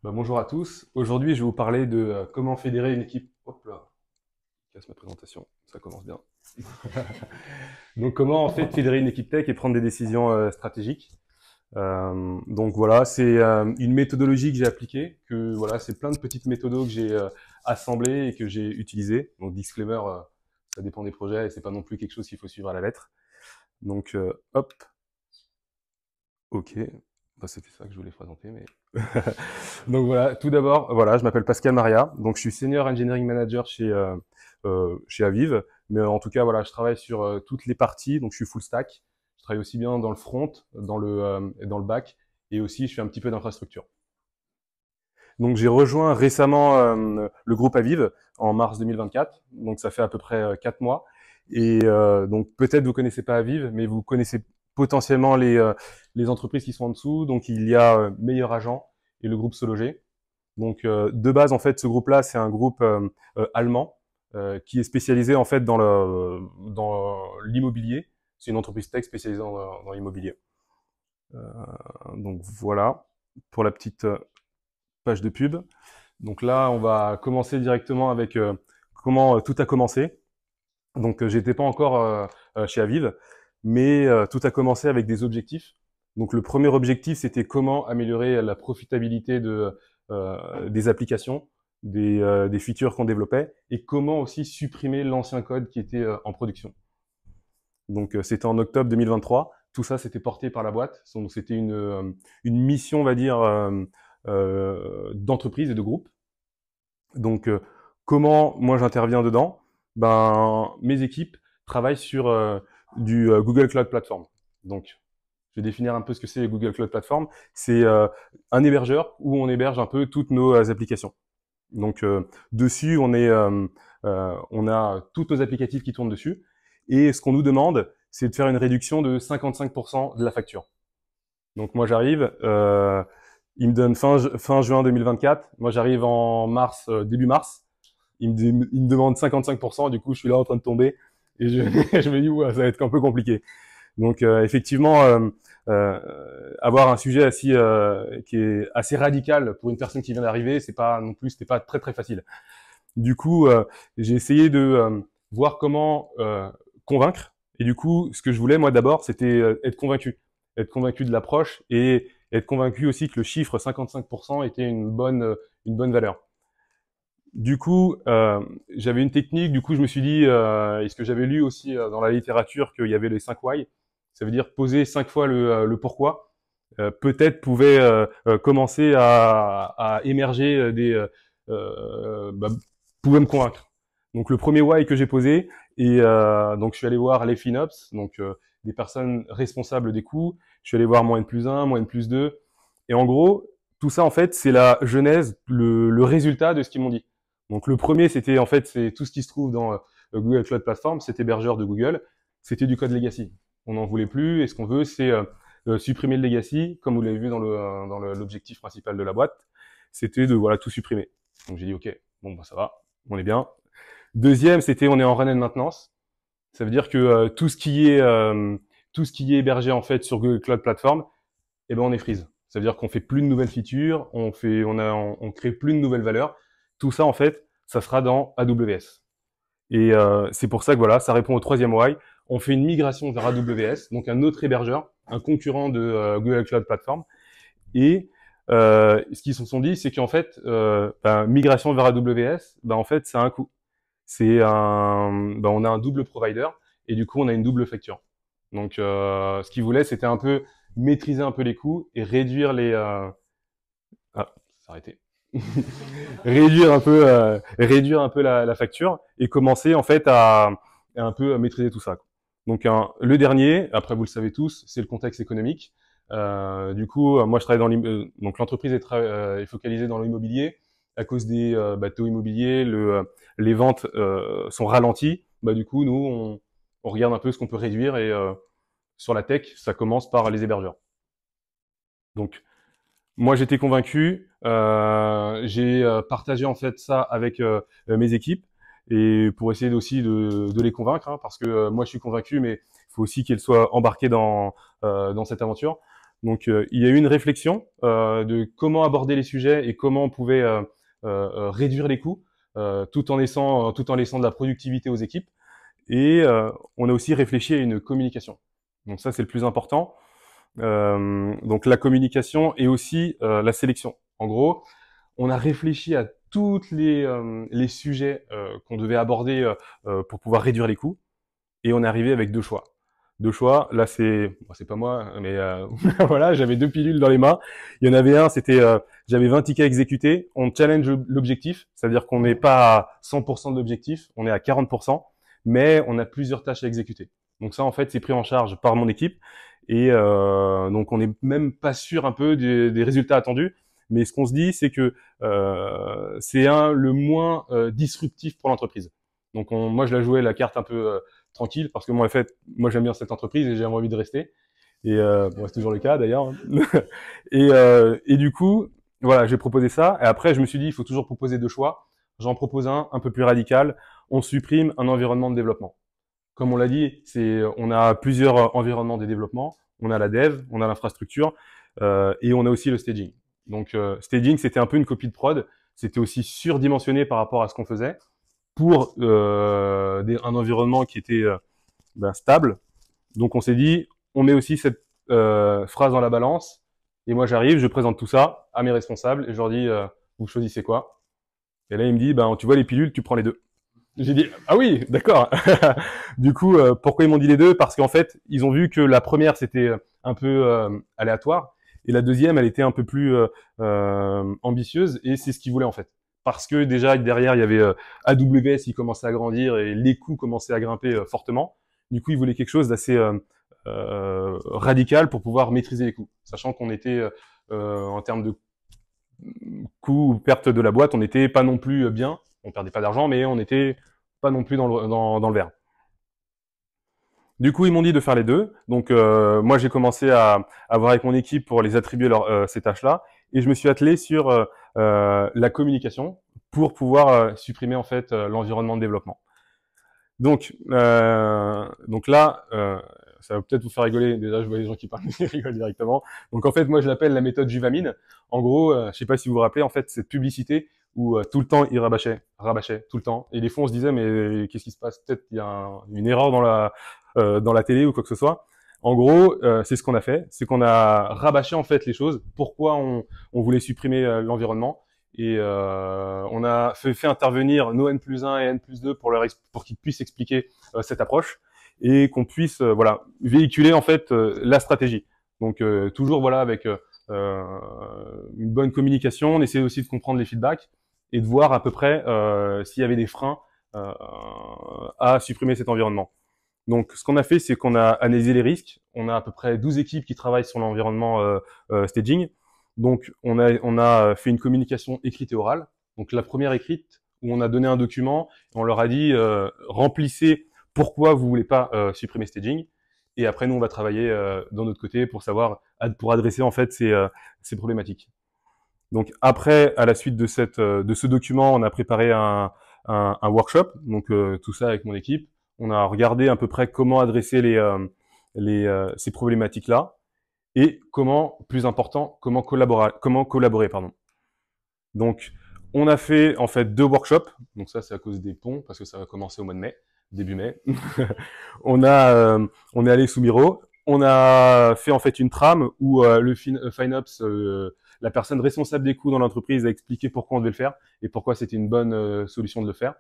Bonjour à tous. Aujourd'hui, je vais vous parler de comment fédérer une équipe. Hop là, je casse ma présentation. Ça commence bien. Donc, comment en fait fédérer une équipe tech et prendre des décisions stratégiques. Donc voilà, c'est une méthodologie que j'ai appliquée. Que voilà, c'est plein de petites méthodos que j'ai assemblées et que j'ai utilisées. Donc disclaimer, ça dépend des projets et c'est pas non plus quelque chose qu'il faut suivre à la lettre. Donc hop, ok. C'était ça que je voulais présenter, mais donc voilà, tout d'abord, voilà, je m'appelle Pascal Maria, donc je suis senior engineering manager chez Aviv, mais en tout cas voilà, je travaille sur toutes les parties, donc je suis full stack. Je travaille aussi bien dans le front, dans le back, et aussi je fais un petit peu d'infrastructure. Donc j'ai rejoint récemment le groupe Aviv en mars 2024, donc ça fait à peu près 4 mois. Et donc peut-être vous connaissez pas Aviv, mais vous connaissez potentiellement les entreprises qui sont en dessous. Donc il y a Meilleur Agent et le groupe Sologer. Donc de base en fait ce groupe-là c'est un groupe allemand qui est spécialisé en fait dans l'immobilier. C'est une entreprise tech spécialisée dans l'immobilier. Euh, donc voilà pour la petite page de pub. Donc là, on va commencer directement avec comment tout a commencé. Donc j'étais pas encore chez Aviv, mais tout a commencé avec des objectifs. Donc le premier objectif, c'était comment améliorer la profitabilité des applications, des features qu'on développait, et comment aussi supprimer l'ancien code qui était en production. Donc c'était en octobre 2023. Tout ça, c'était porté par la boîte. Donc c'était une mission, on va dire, d'entreprise et de groupe. Donc, comment moi j'interviens dedans? Ben, mes équipes travaillent sur du Google Cloud Platform. Donc, je vais définir un peu ce que c'est Google Cloud Platform. C'est un hébergeur où on héberge un peu toutes nos applications. Donc, dessus, on a toutes nos applicatifs qui tournent dessus. Et ce qu'on nous demande, c'est de faire une réduction de 55% de la facture. Donc, moi, j'arrive. Il me donne fin juin 2024. Moi, j'arrive en mars, début mars. Il me demande 55%, du coup, je suis là en train de tomber et je me dis, ouais, ça va être un peu compliqué. Donc, effectivement, avoir un sujet qui est assez radical pour une personne qui vient d'arriver, c'était pas très très facile. Du coup, j'ai essayé de voir comment convaincre. Et du coup, ce que je voulais, moi, d'abord, c'était être convaincu de l'approche et être convaincu aussi que le chiffre 55% était une bonne valeur. Du coup, j'avais une technique. Du coup, je me suis dit, et ce que j'avais lu aussi dans la littérature, qu'il y avait les 5 why. Ça veut dire poser 5 fois le pourquoi. Peut-être pouvait commencer à émerger pouvait me convaincre. Donc le premier why que j'ai posé, et donc je suis allé voir les FinOps, donc des personnes responsables des coûts. Je suis allé voir moins N+1, moins N+2, et en gros, tout ça en fait, c'est la genèse, le résultat de ce qu'ils m'ont dit. Donc le premier, c'était en fait, c'est tout ce qui se trouve dans Google Cloud Platform, cet hébergeur de Google, c'était du code legacy. On n'en voulait plus, et ce qu'on veut, c'est supprimer le legacy, comme vous l'avez vu dans l'objectif principal de la boîte, c'était de voilà tout supprimer. Donc j'ai dit ok, bon bah ça va, on est bien. Deuxième, c'était on est en run and maintenance. Ça veut dire que tout ce qui est hébergé en fait sur Google Cloud Platform, eh ben on est freeze. Ça veut dire qu'on fait plus de nouvelles features, on crée plus de nouvelles valeurs. Tout ça en fait, ça sera dans AWS. Et c'est pour ça que voilà, ça répond au troisième why. On fait une migration vers AWS, donc un autre hébergeur, un concurrent de Google Cloud Platform. Et ce qu'ils se sont dit, c'est qu'en fait, migration vers AWS, en fait, c'est un coût. On a un double provider et du coup, on a une double facture. Donc, ce qu'ils voulaient, c'était un peu maîtriser un peu les coûts et réduire ah, ça arrêté. Réduire un peu la facture et commencer en fait à un peu à maîtriser tout ça. Donc le dernier, après vous le savez tous, c'est le contexte économique. Du coup, moi je travaille donc l'entreprise est focalisée dans l'immobilier à cause des taux immobiliers, les ventes sont ralenties. Du coup, nous on regarde un peu ce qu'on peut réduire et sur la tech, ça commence par les hébergeurs. Donc moi, j'étais convaincu. J'ai partagé en fait ça avec mes équipes et pour essayer aussi de les convaincre, hein, parce que moi, je suis convaincu, mais il faut aussi qu'elles soient embarquées dans cette aventure. Donc, il y a eu une réflexion de comment aborder les sujets et comment on pouvait réduire les coûts tout en laissant de la productivité aux équipes. Et on a aussi réfléchi à une communication. Donc ça, c'est le plus important. Donc la communication et aussi la sélection. En gros, on a réfléchi à tous les sujets qu'on devait aborder pour pouvoir réduire les coûts. Et on est arrivé avec deux choix. Deux choix. Là, c'est pas moi, mais voilà, j'avais deux pilules dans les mains. Il y en avait un, c'était j'avais 20 tickets exécutés. On challenge l'objectif, c'est-à-dire qu'on n'est pas à 100% de l'objectif, on est à 40%, mais on a plusieurs tâches à exécuter. Donc ça, en fait, c'est pris en charge par mon équipe. Et donc, on n'est même pas sûr un peu des résultats attendus. Mais ce qu'on se dit, c'est que c'est le moins disruptif pour l'entreprise. Donc, moi, je la jouais la carte un peu tranquille parce que moi, en fait, moi, j'aime bien cette entreprise et j'ai envie de rester. Et bon, c'est toujours le cas d'ailleurs. Et du coup, voilà, j'ai proposé ça. Et après, je me suis dit, il faut toujours proposer deux choix. J'en propose un peu plus radical. On supprime un environnement de développement. Comme on l'a dit, on a plusieurs environnements de développement. On a la dev, on a l'infrastructure et on a aussi le staging. Donc, staging, c'était un peu une copie de prod. C'était aussi surdimensionné par rapport à ce qu'on faisait pour un environnement qui était stable. Donc, on s'est dit, on met aussi cette phrase dans la balance. Et moi, j'arrive, je présente tout ça à mes responsables et je leur dis, vous choisissez quoi? Et là, il me dit, tu vois les pilules, tu prends les deux. J'ai dit, ah oui, d'accord. Du coup, pourquoi ils m'ont dit les deux? Parce qu'en fait, ils ont vu que la première, c'était un peu aléatoire. Et la deuxième, elle était un peu plus ambitieuse. Et c'est ce qu'ils voulaient, en fait. Parce que déjà, derrière, il y avait AWS qui commençait à grandir et les coûts commençaient à grimper fortement. Du coup, ils voulaient quelque chose d'assez radical pour pouvoir maîtriser les coûts. Sachant qu'on était, en termes de coûts ou perte de la boîte, on n'était pas non plus bien. On perdait pas d'argent, mais on n'était pas non plus dans le vert. Du coup, ils m'ont dit de faire les deux. Donc, moi, j'ai commencé à voir avec mon équipe pour les attribuer ces tâches-là. Et je me suis attelé sur la communication pour pouvoir supprimer en fait l'environnement de développement. Donc là, ça va peut-être vous faire rigoler. Déjà, je vois les gens qui parlent, ils rigolent directement. Donc en fait, moi, je l'appelle la méthode Juvamine. En gros, je sais pas si vous vous rappelez, en fait, cette publicité où tout le temps il rabâchait tout le temps. Et des fois, on se disait, mais qu'est-ce qui se passe? Peut-être il y a une erreur dans la télé ou quoi que ce soit. En gros, c'est ce qu'on a fait, c'est qu'on a rabâché en fait les choses. Pourquoi on voulait supprimer l'environnement? Et on a fait intervenir nos N+1 et N+2 pour qu'ils puissent expliquer cette approche et qu'on puisse voilà véhiculer en fait la stratégie. Donc toujours voilà avec une bonne communication, on essaie aussi de comprendre les feedbacks et de voir à peu près s'il y avait des freins à supprimer cet environnement. Donc, ce qu'on a fait, c'est qu'on a analysé les risques. On a à peu près 12 équipes qui travaillent sur l'environnement staging. Donc, on a fait une communication écrite et orale. Donc, la première écrite, où on a donné un document, et on leur a dit remplissez pourquoi vous voulez pas supprimer staging. Et après, nous, on va travailler dans notre côté pour adresser en fait ces problématiques. Donc, après, à la suite de ce document, on a préparé un workshop. Donc, tout ça avec mon équipe. On a regardé à peu près comment adresser ces problématiques-là et plus important, comment collaborer, pardon. Donc, on a fait en fait 2 workshops. Donc ça, c'est à cause des ponts parce que ça va commencer au mois de mai, début mai. On est allé sous Miro. On a fait en fait une trame où le FinOps, la personne responsable des coûts dans l'entreprise, a expliqué pourquoi on devait le faire et pourquoi c'était une bonne solution de le faire.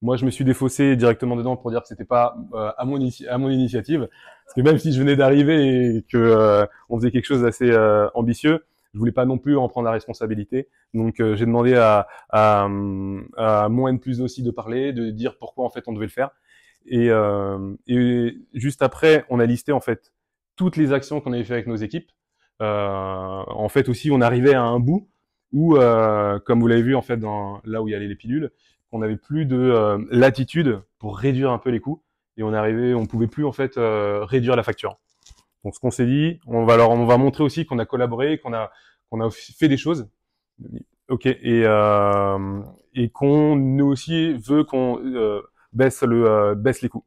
Moi, je me suis défaussé directement dedans pour dire que c'était pas à mon initiative, parce que même si je venais d'arriver et que on faisait quelque chose d'assez ambitieux, je voulais pas non plus en prendre la responsabilité. Donc, j'ai demandé à mon N+2 aussi de parler, de dire pourquoi en fait on devait le faire. Et juste après, on a listé en fait toutes les actions qu'on avait fait avec nos équipes. En fait aussi, on arrivait à un bout où, comme vous l'avez vu en fait là où il y avait les pilules, on n'avait plus de latitude pour réduire un peu les coûts et on pouvait plus en fait réduire la facture. Donc ce qu'on s'est dit, on va montrer aussi qu'on a collaboré, qu'on a fait des choses. Ok, et qu'on nous aussi veut qu'on baisse les coûts.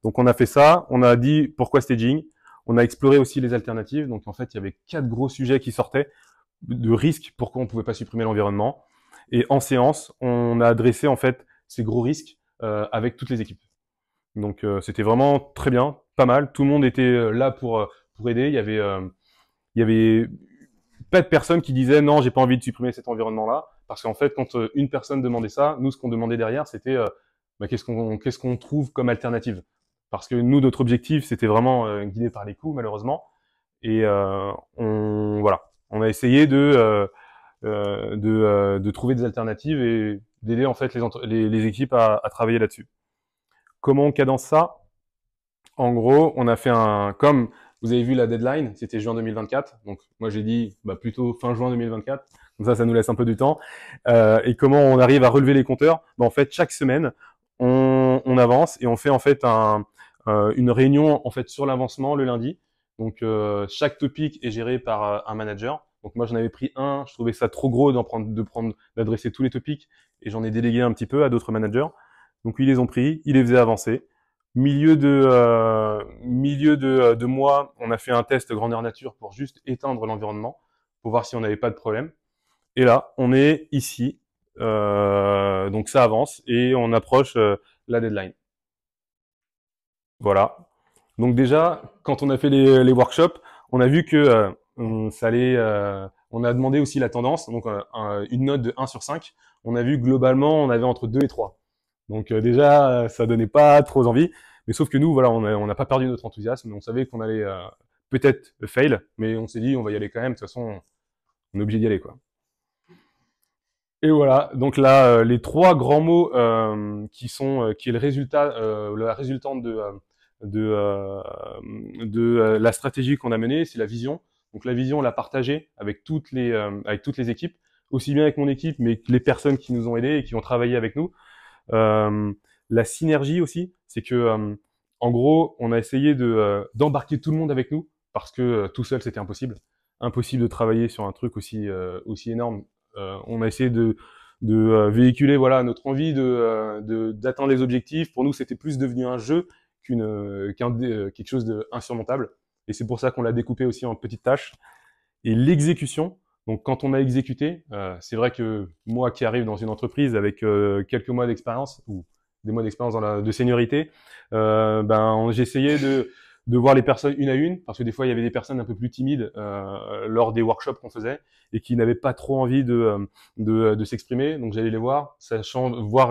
Donc on a fait ça, on a dit pourquoi staging, On a exploré aussi les alternatives. Donc, en fait, il y avait 4 gros sujets qui sortaient de risques, pourquoi on pouvait pas supprimer l'environnement. Et en séance, on a adressé, en fait, ces gros risques avec toutes les équipes. Donc, c'était vraiment très bien, pas mal. Tout le monde était là pour aider. Il y avait pas de personne qui disait non, j'ai pas envie de supprimer cet environnement-là, parce qu'en fait, quand une personne demandait ça, nous, ce qu'on demandait derrière, c'était qu'est-ce qu'on trouve comme alternative. Parce que nous, notre objectif, c'était vraiment guidé par les coûts, malheureusement, et on a essayé de trouver des alternatives et d'aider en fait les équipes à travailler là-dessus. Comment on cadence ça? En gros, on a fait comme vous avez vu la deadline, c'était juin 2024. Donc moi j'ai dit plutôt fin juin 2024. Comme ça nous laisse un peu du temps. Et comment on arrive à relever les compteurs? En fait, chaque semaine, on avance et on fait en fait une réunion en fait sur l'avancement le lundi. Donc chaque topic est géré par un manager. Donc moi j'en avais pris un, je trouvais ça trop gros d'adresser tous les topics et j'en ai délégué un petit peu à d'autres managers. Donc ils les ont pris, ils les faisaient avancer. Milieu de mois, on a fait un test grandeur nature pour juste éteindre l'environnement, pour voir si on n'avait pas de problème. Et là, on est ici, donc ça avance et on approche la deadline. Voilà. Donc déjà, quand on a fait les workshops, on a vu que ça allait. On a demandé aussi la tendance, donc une note de 1 sur 5. On a vu globalement, on avait entre 2 et 3. Donc déjà, ça donnait pas trop envie. Mais sauf que nous, voilà, on n'a pas perdu notre enthousiasme. On savait qu'on allait peut-être fail, mais on s'est dit, on va y aller quand même. De toute façon, on est obligé d'y aller, quoi. Et voilà. Donc là, les 3 grands mots qui est le résultat, la résultante de la stratégie qu'on a menée, c'est la vision. Donc la vision, on l'a partagée avec toutes les équipes, aussi bien avec mon équipe, mais les personnes qui nous ont aidés et qui ont travaillé avec nous. La synergie aussi, c'est que en gros, on a essayé d'embarquer tout le monde avec nous parce que tout seul c'était impossible, impossible de travailler sur un truc aussi énorme. On a essayé de véhiculer voilà notre envie d'atteindre les objectifs. Pour nous, c'était plus devenu un jeu quelque chose d'insurmontable. Et c'est pour ça qu'on l'a découpé aussi en petites tâches. Et l'exécution, donc quand on a exécuté, c'est vrai que moi qui arrive dans une entreprise avec quelques mois d'expérience ou des mois d'expérience de seniorité, j'ai essayé de voir les personnes une à une, parce que des fois il y avait des personnes un peu plus timides lors des workshops qu'on faisait et qui n'avaient pas trop envie de s'exprimer. Donc j'allais les voir,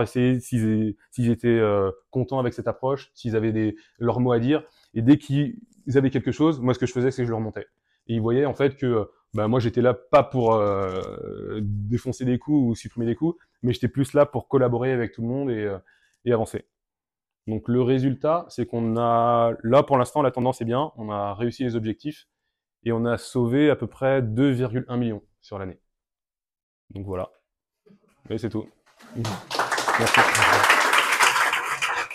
essayer s'ils étaient contents avec cette approche, s'ils avaient leurs mots à dire. Et dès qu'ils avaient quelque chose, moi ce que je faisais, c'est que je leur montais. Et ils voyaient en fait que moi j'étais là pas pour défoncer des coups ou supprimer des coups, mais j'étais plus là pour collaborer avec tout le monde et avancer. Donc le résultat, c'est qu'on a, là pour l'instant la tendance est bien, on a réussi les objectifs et on a sauvé à peu près 2,1 millions sur l'année. Donc voilà. Et c'est tout. Merci.